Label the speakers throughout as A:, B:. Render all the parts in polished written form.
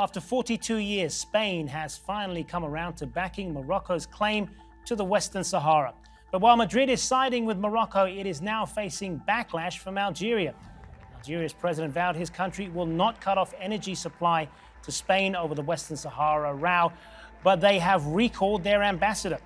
A: After 42 years, Spain has finally come around to backing Morocco's claim to the Western Sahara. But while Madrid is siding with Morocco, it is now facing backlash from Algeria. Algeria's president vowed his country will not cut off energy supply to Spain over the Western Sahara row, but they have recalled their ambassador.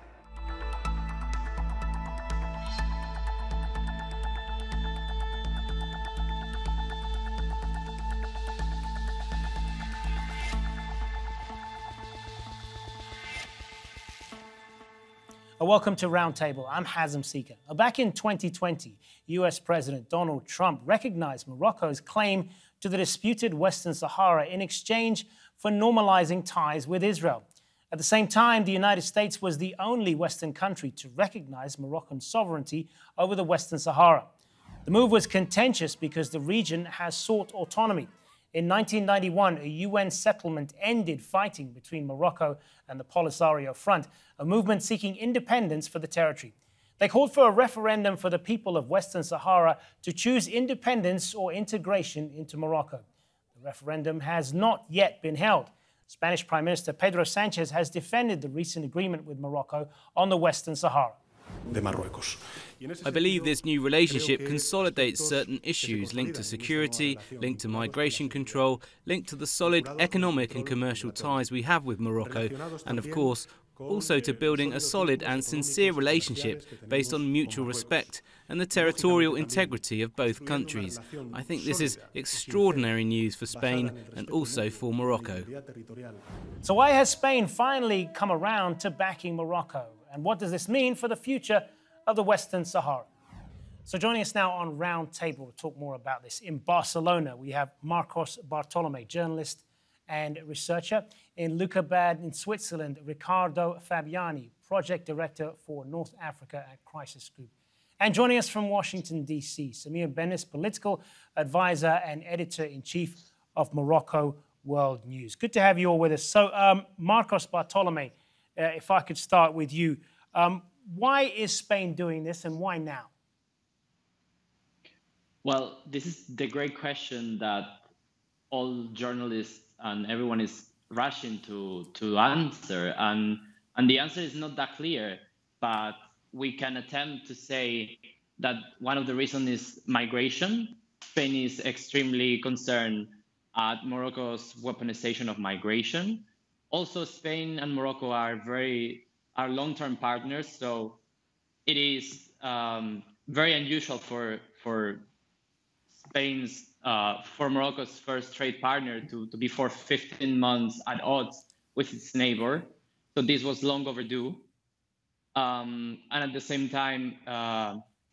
A: Welcome to Roundtable. I'm Hazem Sika. Back in 2020, US President Donald Trump recognized Morocco's claim to the disputed Western Sahara in exchange for normalizing ties with Israel. At the same time, the United States was the only Western country to recognize Moroccan sovereignty over the Western Sahara. The move was contentious because the region has sought autonomy. In 1991, a UN settlement ended fighting between Morocco and the Polisario Front, a movement seeking independence for the territory. They called for a referendum for the people of Western Sahara to choose independence or integration into Morocco. The referendum has not yet been held. Spanish Prime Minister Pedro Sanchez has defended the recent agreement with Morocco on the Western Sahara.
B: I believe this new relationship consolidates certain issues linked to security, linked to migration control, linked to the solid economic and commercial ties we have with Morocco, and of course, also to building a solid and sincere relationship based on mutual respect and the territorial integrity of both countries. I think this is extraordinary news for Spain and also for Morocco.
A: So why has Spain finally come around to backing Morocco? And what does this mean for the future of the Western Sahara? So joining us now on Roundtable to talk more about this, in Barcelona, we have Marcos Bartolome, journalist and researcher. In Lucabad in Switzerland, Riccardo Fabiani, project director for North Africa at Crisis Group. And joining us from Washington, D.C., Samir Benis, political advisor and editor-in-chief of Morocco World News. Good to have you all with us. So, Marcos Bartolome, if I could start with you. Why is Spain doing this and why now?
C: Well, this is the great question that all journalists and everyone is rushing to answer. And the answer is not that clear, but we can attempt to say that one of the reasons is migration. Spain is extremely concerned at Morocco's weaponization of migration. Also, Spain and Morocco are long-term partners, so it is very unusual for Morocco's first trade partner to be for 15 months at odds with its neighbor. So this was long overdue. And at the same time,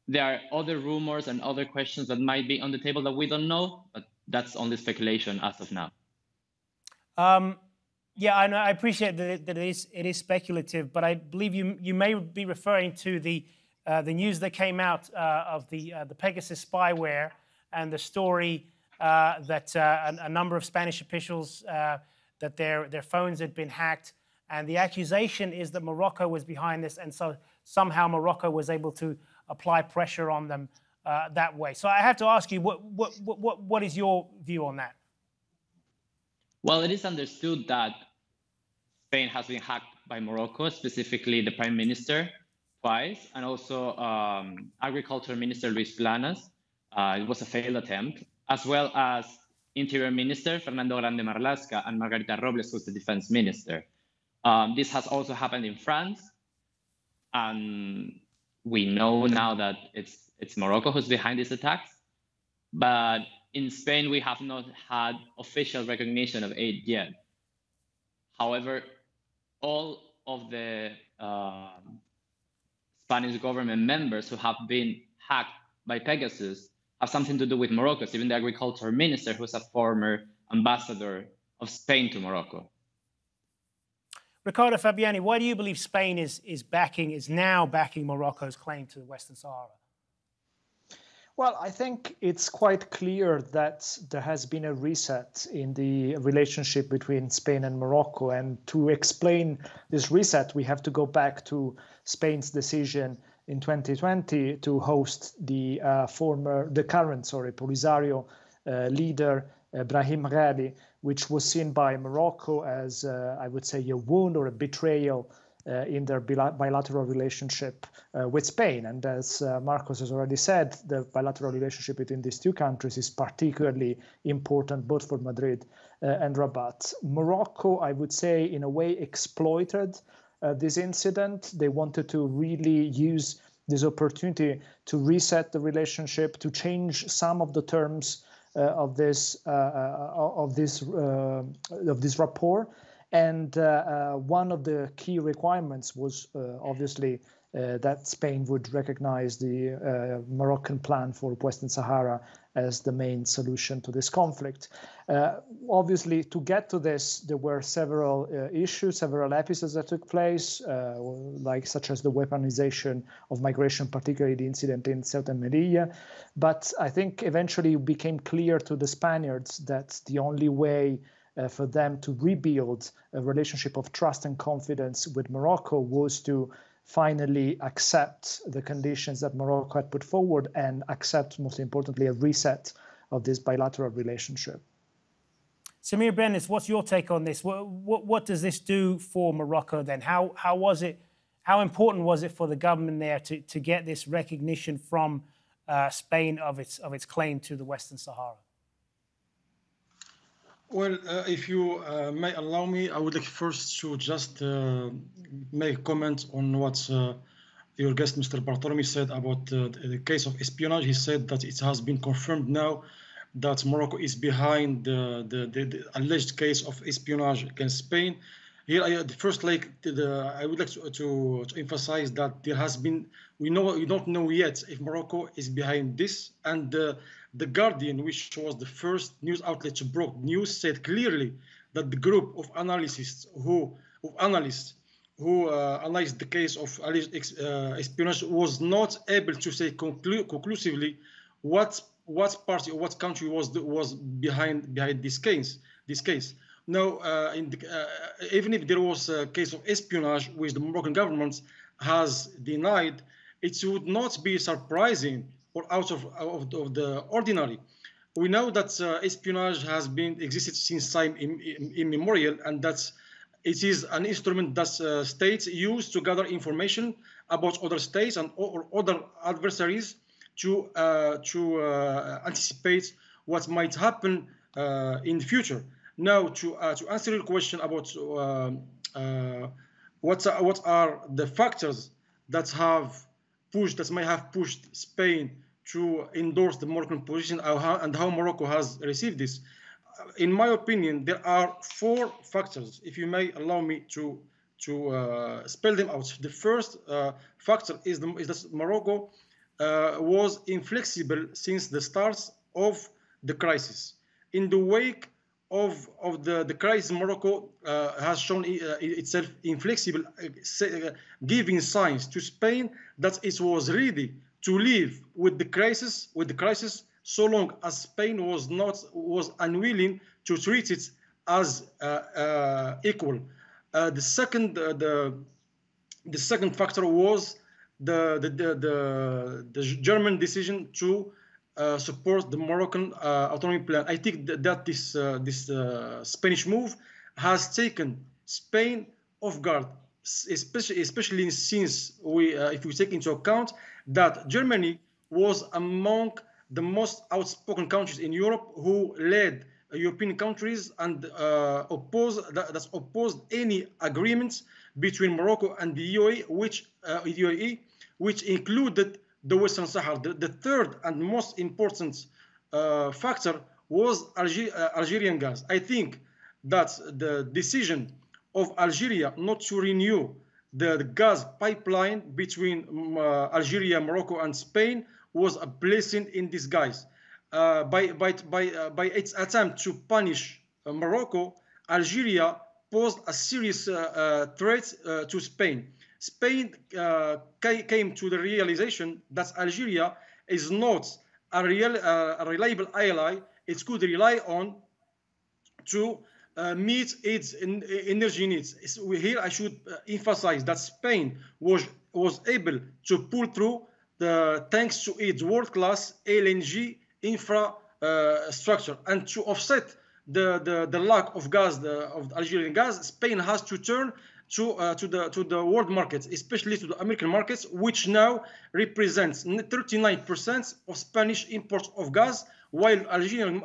C: there are other rumors and other questions that might be on the table that we don't know, but that's only speculation as of now.
A: Yeah, I know. I appreciate that it is speculative, but I believe you may be referring to the news that came out of the Pegasus spyware and the story that a number of Spanish officials that their phones had been hacked, and the accusation is that Morocco was behind this, and so somehow Morocco was able to apply pressure on them that way. So I have to ask you, what is your view on that?
C: Well, it is understood that Spain has been hacked by Morocco, specifically the Prime Minister twice, and also Agriculture Minister Luis Planas. It was a failed attempt, as well as Interior Minister Fernando Grande Marlaska and Margarita Robles, who's the Defense Minister. This has also happened in France, and we know now that it's Morocco who's behind these attacks. But in Spain, we have not had official recognition of it yet. However, all of the Spanish government members who have been hacked by Pegasus have something to do with Morocco, even the agriculture minister, who's a former ambassador of Spain to Morocco.
A: Riccardo Fabiani, why do you believe Spain is now backing Morocco's claim to the Western Sahara?
D: Well, I think it's quite clear that there has been a reset in the relationship between Spain and Morocco. And to explain this reset, we have to go back to Spain's decision in 2020 to host the current Polisario leader Brahim Ghali, which was seen by Morocco as, I would say, a wound or a betrayal in their bilateral relationship with Spain. And as Marcos has already said, the bilateral relationship between these two countries is particularly important both for Madrid and Rabat. Morocco, I would say, in a way exploited this incident. They wanted to really use this opportunity to reset the relationship, to change some of the terms of this rapport. And one of the key requirements was obviously that Spain would recognize the Moroccan plan for Western Sahara as the main solution to this conflict. Obviously, to get to this, there were several issues, several episodes that took place, such as the weaponization of migration, particularly the incident in Ceuta and Melilla. But I think eventually it became clear to the Spaniards that the only way for them to rebuild a relationship of trust and confidence with Morocco was to finally accept the conditions that Morocco had put forward and accept, most importantly, a reset of this bilateral relationship.
A: Samir Benis, what's your take on this? What does this do for Morocco then? How important was it for the government there to get this recognition from Spain of its claim to the Western Sahara?
E: Well, if you may allow me, I would like first to just make a comment on what your guest, Mr. Bartolome, said about the case of espionage. He said that it has been confirmed now that Morocco is behind the alleged case of espionage against Spain. Here, I would like to emphasize that there has been, we don't know yet if Morocco is behind this, and the Guardian, which was the first news outlet to broke news, said clearly that the group of analysts who analyzed the case of espionage was not able to say conclusively what party or what country was behind this case. Now, even if there was a case of espionage which the Moroccan government has denied, it would not be surprising or out of the ordinary. We know that espionage has existed since time immemorial, and that it is an instrument that states use to gather information about other states and or other adversaries to anticipate what might happen in the future. Now, to answer your question about what are the factors that may have pushed Spain to endorse the Moroccan position and how Morocco has received this. In my opinion, there are 4 factors, if you may allow me to spell them out. The first factor is that Morocco was inflexible since the start of the crisis. In the wake of the crisis, Morocco has shown itself inflexible, giving signs to Spain that it was ready to live with the crisis so long as Spain was unwilling to treat it as equal. The second factor was the German decision to support the Moroccan autonomy plan. I think that this Spanish move has taken Spain off guard, especially since if we take into account that Germany was among the most outspoken countries in Europe who led European countries and opposed any agreements between Morocco and the UAE, which included the Western Sahara. The third and most important factor was Algerian gas. I think that the decision of Algeria not to renew the gas pipeline between Algeria, Morocco, and Spain was a blessing in disguise. By its attempt to punish Morocco, Algeria posed a serious threat to Spain. Spain came to the realization that Algeria is not a reliable ally it could rely on to meet its energy needs. Here I should emphasize that Spain was able to pull through thanks to its world-class LNG structure. And to offset the lack of gas, of Algerian gas, Spain has to turn to the world markets, especially to the American markets, which now represents 39% of Spanish imports of gas, while Algerian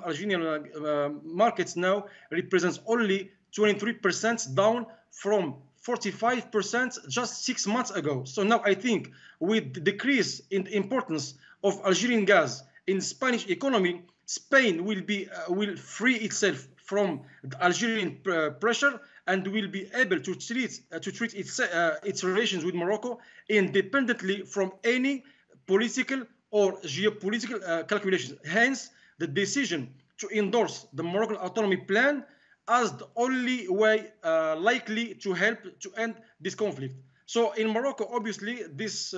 E: markets now represents only 23%, down from 45% just 6 months ago. So now I think with the decrease in the importance of Algerian gas in Spanish economy, Spain will free itself from the Algerian pressure and will be able to treat its relations with Morocco independently from any political or geopolitical calculations. Hence, the decision to endorse the Moroccan autonomy plan as the only way likely to help to end this conflict. So in Morocco, obviously, this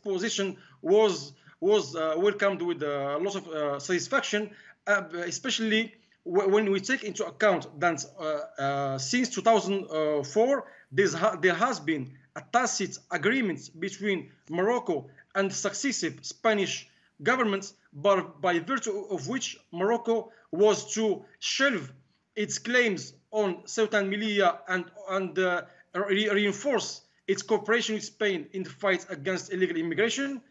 E: position was welcomed with a lot of satisfaction, especially when we take into account that since 2004, there has been a tacit agreement between Morocco and successive Spanish governments, but by virtue of which Morocco was to shelve its claims on Ceuta and Melilla and reinforce its cooperation with Spain in the fight against illegal immigration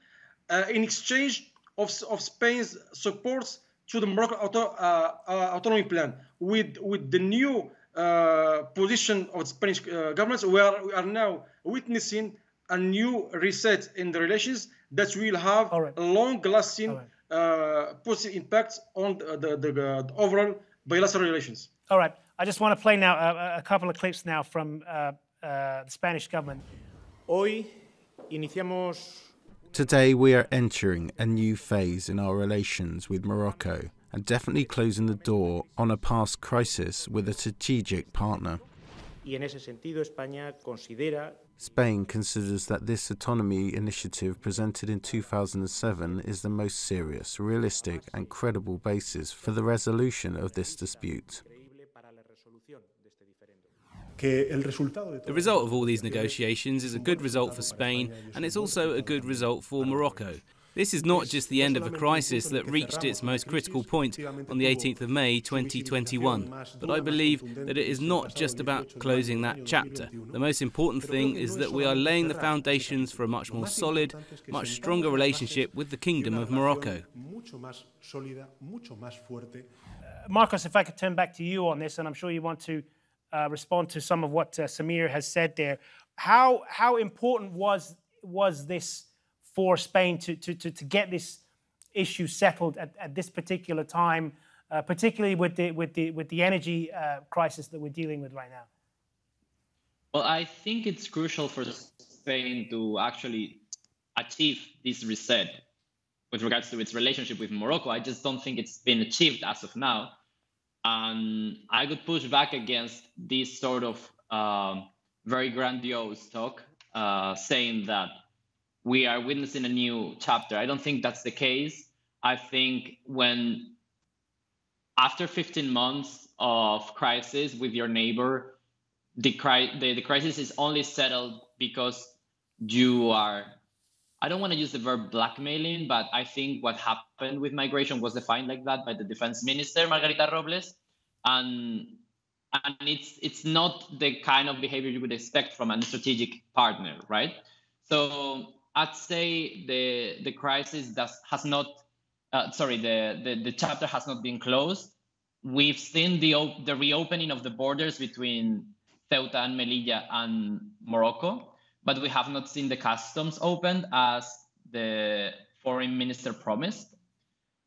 E: in exchange of Spain's support to the Moroccan autonomy plan. With the new position of the Spanish government, we are now witnessing a new reset in the relations that will have a long-lasting positive impact on the overall bilateral relations.
A: All right. I just want to play now a couple of clips now from the Spanish government.
F: Hoy iniciamos.
G: Today we are entering a new phase in our relations with Morocco and definitely closing the door on a past crisis with a strategic partner.
F: Y en ese sentido, España considera.
G: Spain considers that this autonomy initiative presented in 2007 is the most serious, realistic and credible basis for the resolution of this dispute.
B: The result of all these negotiations is a good result for Spain, and it's also a good result for Morocco. This is not just the end of a crisis that reached its most critical point on the 18th of May 2021, but I believe that it is not just about closing that chapter. The most important thing is that we are laying the foundations for a much more solid, much stronger relationship with the Kingdom of Morocco.
A: Marcos, if I could turn back to you on this, and I'm sure you want to respond to some of what Samir has said there. How important was this for Spain to get this issue settled at this particular time, particularly with the energy crisis that we're dealing with right now?
C: Well, I think it's crucial for Spain to actually achieve this reset with regards to its relationship with Morocco. I just don't think it's been achieved as of now. And I could push back against this sort of very grandiose talk, saying that we are witnessing a new chapter. I don't think that's the case. I think when after 15 months of crisis with your neighbor, the crisis is only settled because you are, I don't want to use the verb blackmailing, but I think what happened with migration was defined like that by the defense minister, Margarita Robles. And it's not the kind of behavior you would expect from a strategic partner, right? So I'd say the crisis the chapter has not been closed. We've seen the reopening of the borders between Ceuta and Melilla and Morocco, but we have not seen the customs opened as the foreign minister promised.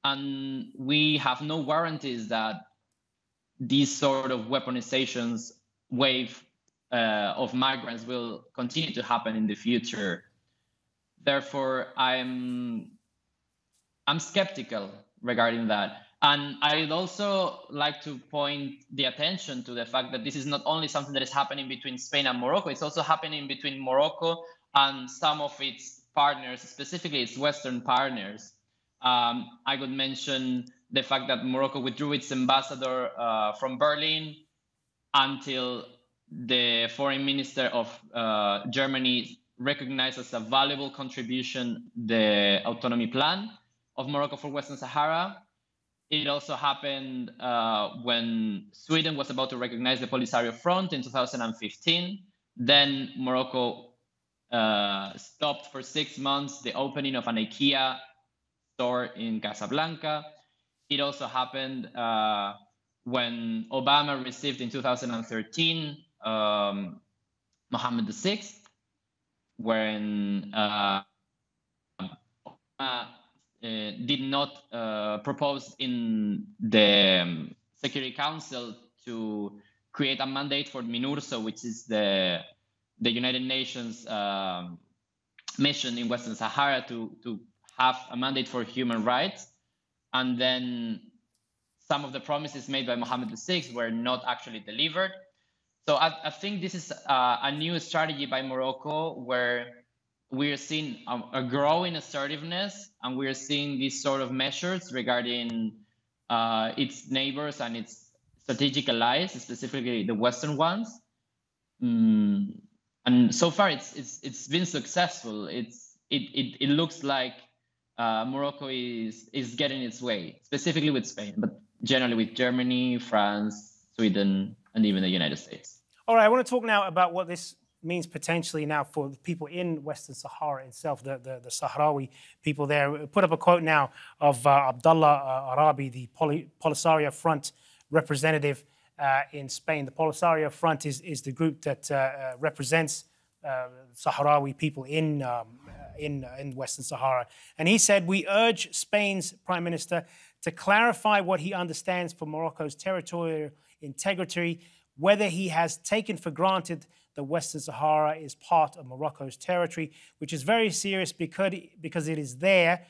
C: And we have no guarantees that these sort of weaponizations wave of migrants will continue to happen in the future. Therefore, I'm skeptical regarding that. And I'd also like to point the attention to the fact that this is not only something that is happening between Spain and Morocco, it's also happening between Morocco and some of its partners, specifically its Western partners. I could mention the fact that Morocco withdrew its ambassador from Berlin until the foreign minister of Germany recognized as a valuable contribution the autonomy plan of Morocco for Western Sahara. It also happened when Sweden was about to recognize the Polisario Front in 2015. Then Morocco stopped for 6 months the opening of an IKEA store in Casablanca. It also happened when Obama received in 2013 Mohammed VI, when Obama did not propose in the Security Council to create a mandate for MINURSO, which is the United Nations mission in Western Sahara to have a mandate for human rights. And then some of the promises made by Mohammed VI were not actually delivered. So I think this is a new strategy by Morocco, where we are seeing a growing assertiveness, and we are seeing these sort of measures regarding its neighbors and its strategic allies, specifically the Western ones. And so far, it's been successful. It looks like Morocco is getting its way, specifically with Spain, but generally with Germany, France, Sweden, and even the United States.
A: All right, I want to talk now about what this means potentially now for the people in Western Sahara itself, the Sahrawi people there. Put up a quote now of Abdallah Arabi, the Polisario Front representative in Spain. The Polisario Front is the group that represents Sahrawi people in Western Sahara. And he said, "We urge Spain's Prime Minister to clarify what he understands for Morocco's territorial integrity, whether he has taken for granted that Western Sahara is part of Morocco's territory, which is very serious because it is there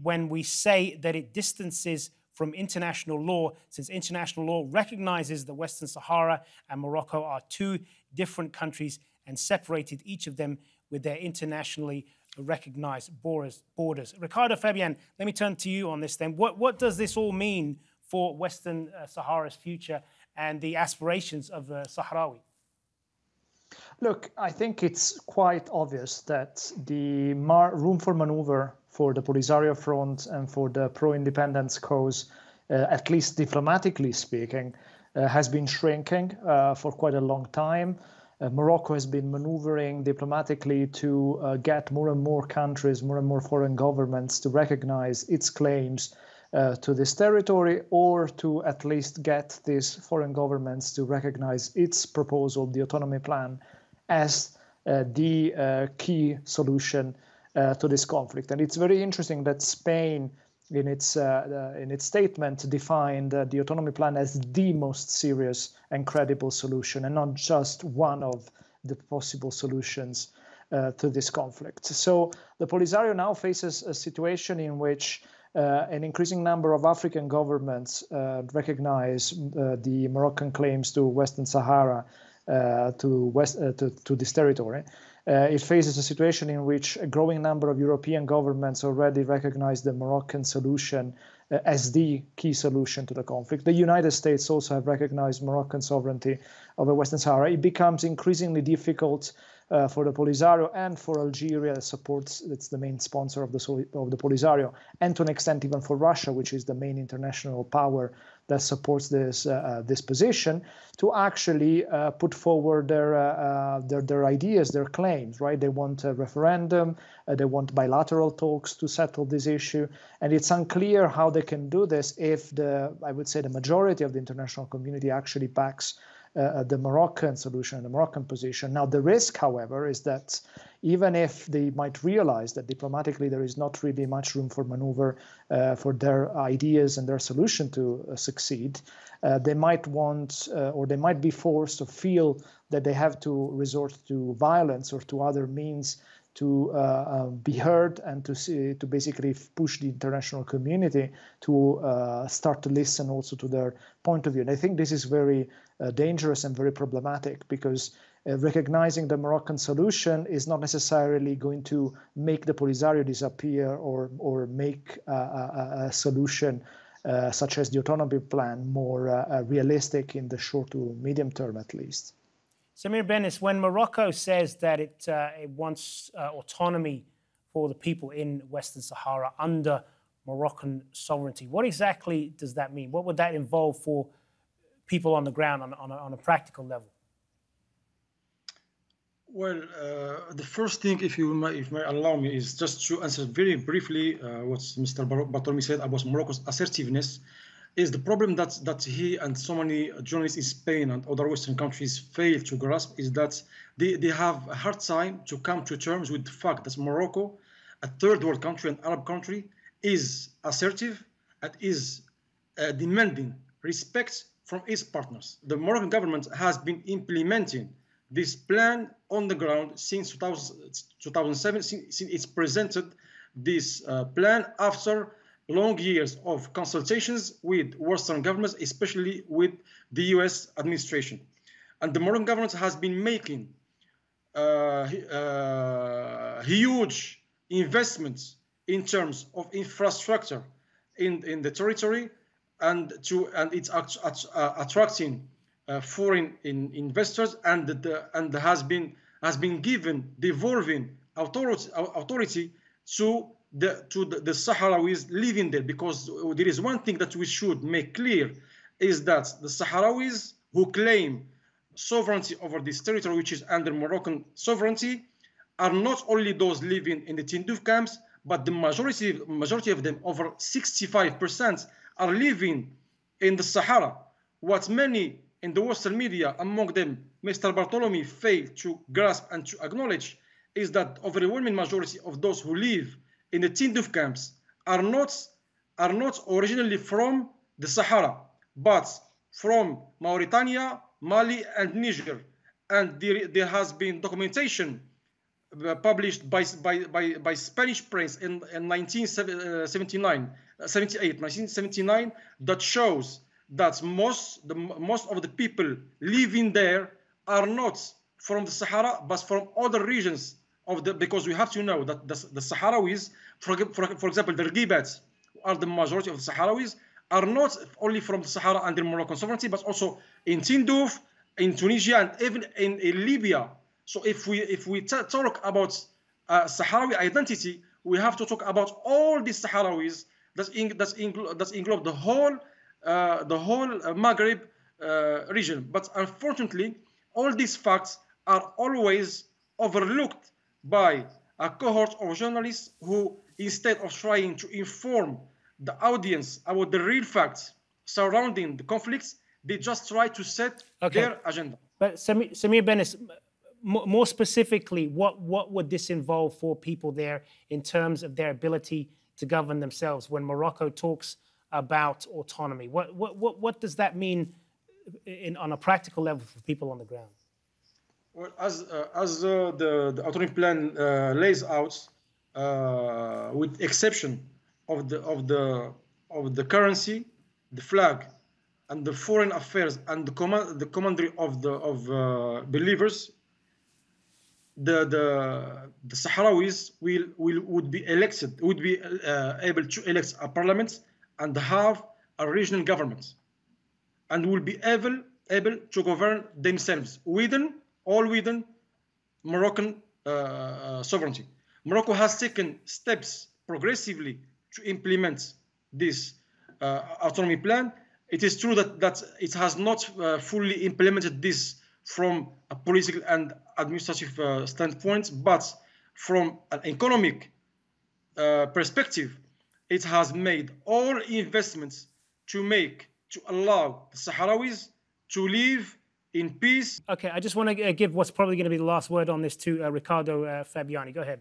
A: when we say that it distances from international law, since international law recognizes that Western Sahara and Morocco are two different countries and separated each of them with their internationally recognized borders." Ricardo Fabian, let me turn to you on this then. What does this all mean for Western Sahara's future and the aspirations of the Sahrawi?
D: Look, I think it's quite obvious that the room for maneuver for the Polisario Front and for the pro-independence cause, at least diplomatically speaking, has been shrinking for quite a long time. Morocco has been maneuvering diplomatically to get more and more countries, more and more foreign governments to recognize its claims to this territory, or to at least get these foreign governments to recognize its proposal, the autonomy plan, as the key solution to this conflict. And it's very interesting that Spain, in its statement, defined the autonomy plan as the most serious and credible solution, and not just one of the possible solutions to this conflict. So the Polisario now faces a situation in which an increasing number of African governments recognize the Moroccan claims to Western Sahara, to this territory. It faces a situation in which a growing number of European governments already recognize the Moroccan solution as the key solution to the conflict. The United States also have recognized Moroccan sovereignty over Western Sahara. It becomes increasingly difficult for the Polisario and for Algeria, that's the main sponsor of the Polisario, and to an extent even for Russia, which is the main international power that supports this position, to actually put forward their ideas, their claims. Right? They want a referendum, they want bilateral talks to settle this issue, and it's unclear how they can do this if I would say the majority of the international community actually backs the Moroccan solution, the Moroccan position. Now, the risk, however, is that even if they might realize that diplomatically there is not really much room for maneuver for their ideas and their solution to succeed, they might want or they might be forced to feel that they have to resort to violence or to other means to be heard and to basically push the international community to start to listen also to their point of view. And I think this is very dangerous and very problematic, because recognizing the Moroccan solution is not necessarily going to make the Polisario disappear or make a solution such as the autonomy plan more realistic in the short to medium term at least.
A: Samir Benis, when Morocco says that it wants autonomy for the people in Western Sahara under Moroccan sovereignty. What exactly does that mean? What would that involve for people on the ground on a practical level?
E: Well, the first thing, if you may allow me, is just to answer very briefly what Mr. Bartolome said about Morocco's assertiveness. Is the problem that he and so many journalists in Spain and other Western countries fail to grasp is that they have a hard time to come to terms with the fact that Morocco, a third world country, an Arab country, is assertive and is demanding respect from its partners. The Moroccan government has been implementing this plan on the ground since 2007, since it's presented this plan after long years of consultations with Western governments, especially with the US administration. And the Moroccan government has been making huge investments in terms of infrastructure in the territory, and it's attracting foreign investors, and has been given devolving authority to the Sahrawis living there, because there is one thing that we should make clear, is that the Sahrawis who claim sovereignty over this territory, which is under Moroccan sovereignty, are not only those living in the Tindouf camps, but the majority of them, over 65%, are living in the Sahara. What many in the Western media, among them Mr. Bartolome, fail to grasp and to acknowledge is that overwhelming majority of those who live in the Tindouf camps are not originally from the Sahara, but from Mauritania, Mali, and Niger. And there has been documentation published by Spanish press in 1979 that shows that most of the people living there are not from the Sahara, but from other regions because we have to know that the Sahrawis, for example, the Rghibats, who are the majority of the Sahrawis, are not only from the Sahara under Moroccan sovereignty, but also in Tindouf, in Tunisia, and even in Libya. So if we talk about Sahrawi identity, we have to talk about all the Sahrawis that englobe the whole Maghreb region. But unfortunately, all these facts are always overlooked by a cohort of journalists who, instead of trying to inform the audience about the real facts surrounding the conflicts, they just try to set their agenda.
A: But Samir Benis, more specifically, what would this involve for people there in terms of their ability to govern themselves when Morocco talks about autonomy? What does that mean on a practical level for people on the ground?
E: Well, as the autonomy plan lays out, with exception of the currency, the flag, and the foreign affairs, and the commandery of believers, the Sahrawis would be able to elect a parliament and have a regional government, and will be able to govern themselves within Moroccan sovereignty. Morocco has taken steps progressively to implement this autonomy plan. It is true that it has not fully implemented this from a political and administrative standpoint, but from an economic perspective, it has made all investments to allow the Sahrawis to live in peace.
A: Okay, I just want to give what's probably going to be the last word on this to Riccardo Fabiani. Go ahead.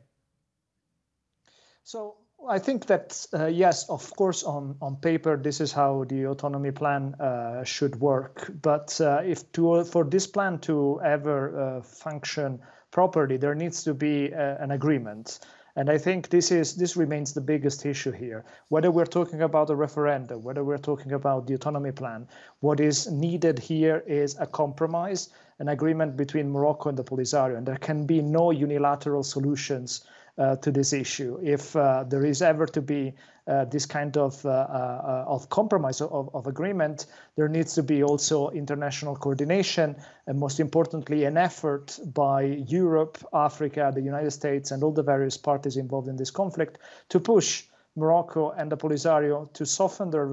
D: So I think that, yes, of course, on paper, this is how the autonomy plan should work. But for this plan to ever function properly, there needs to be an agreement. And I think this remains the biggest issue here. Whether we're talking about a referendum, whether we're talking about the autonomy plan, what is needed here is a compromise, an agreement between Morocco and the Polisario. And there can be no unilateral solutions to this issue. If there is ever to be this kind of compromise, of agreement, there needs to be also international coordination, and most importantly, an effort by Europe, Africa, the United States, and all the various parties involved in this conflict to push Morocco and the Polisario to soften their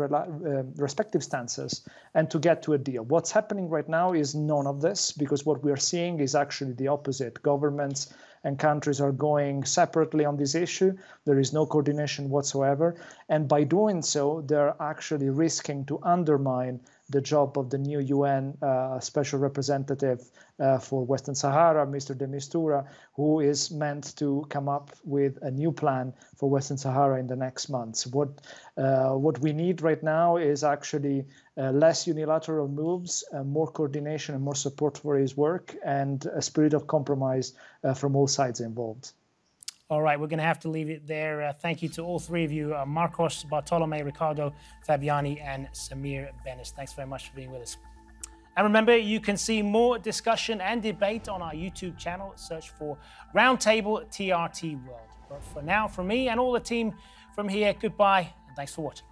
D: respective stances and to get to a deal. What's happening right now is none of this, because what we are seeing is actually the opposite. Governments and countries are going separately on this issue. There is no coordination whatsoever. And by doing so, they're actually risking to undermine the job of the new UN Special Representative for Western Sahara, Mr. de Mistura, who is meant to come up with a new plan for Western Sahara in the next months. What we need right now is actually less unilateral moves, more coordination and more support for his work, and a spirit of compromise from all sides involved.
A: All right, we're going to have to leave it there. Thank you to all three of you, Marcos, Bartolome, Ricardo, Fabiani, and Samir Benes. Thanks very much for being with us. And remember, you can see more discussion and debate on our YouTube channel. Search for Roundtable TRT World. But for now, from me and all the team from here, goodbye, and thanks for watching.